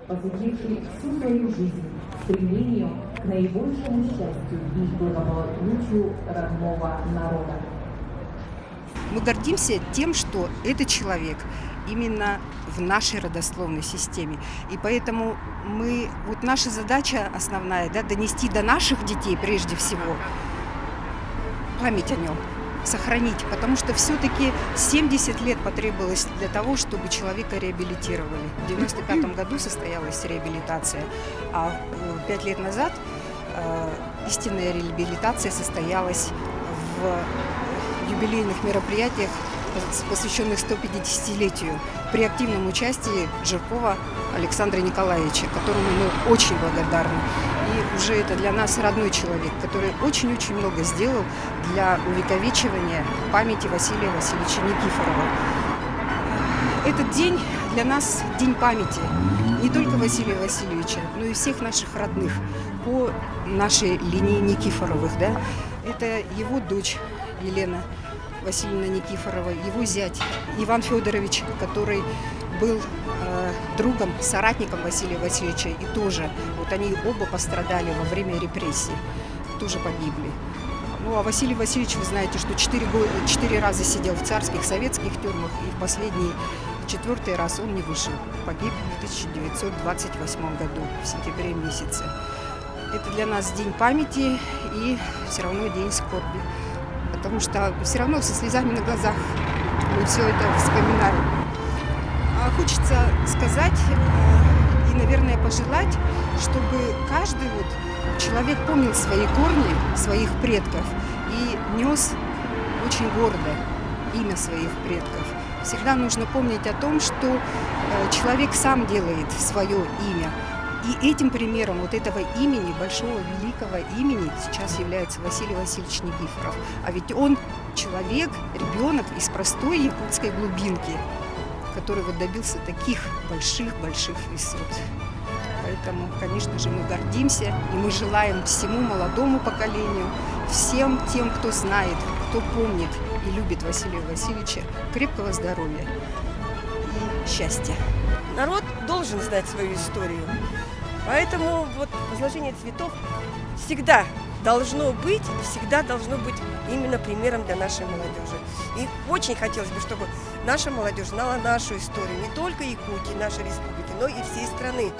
посвятивший всю свою жизнь стремлению к наибольшему счастью и благополучию родного народа. Мы гордимся тем, что этот человек именно в нашей родословной системе. И поэтому наша задача основная, донести до наших детей прежде всего память о нем, сохранить. Потому что все-таки 70 лет потребовалось для того, чтобы человека реабилитировали. В 1995 году состоялась реабилитация, а 5 лет назад истинная реабилитация состоялась в юбилейных мероприятиях, посвященных 150-летию, при активном участии Жиркова Александра Николаевича, которому мы очень благодарны. И уже это для нас родной человек, который очень-очень много сделал для увековечивания памяти Василия Васильевича Никифорова. Этот день для нас день памяти не только Василия Васильевича, но и всех наших родных по нашей линии Никифоровых. Это его дочь Елена Васильевна Никифорова, его зять Иван Федорович, который был другом, соратником Василия Васильевича, и тоже они оба пострадали во время репрессий, тоже погибли. А Василий Васильевич, вы знаете, что 4 раза сидел в царских, советских тюрьмах, и в последний 4-й раз он не вышел, погиб в 1928 году, в сентябре месяце. Это для нас день памяти и все равно день скорби. Потому что все равно со слезами на глазах мы все это вспоминаем. Хочется сказать и, наверное, пожелать, чтобы каждый человек помнил свои корни, своих предков и нес очень гордо имя своих предков. Всегда нужно помнить о том, что человек сам делает свое имя. И этим примером этого имени, большого, великого имени, сейчас является Василий Васильевич Никифоров. А ведь он человек, ребенок из простой якутской глубинки, который добился таких больших-больших высот. Поэтому, конечно же, мы гордимся, и мы желаем всему молодому поколению, всем тем, кто знает, кто помнит и любит Василия Васильевича, крепкого здоровья и счастья. Народ должен знать свою историю. Поэтому возложение цветов всегда должно быть именно примером для нашей молодежи. И очень хотелось бы, чтобы наша молодежь знала нашу историю, не только Якутии, нашей республики, но и всей страны.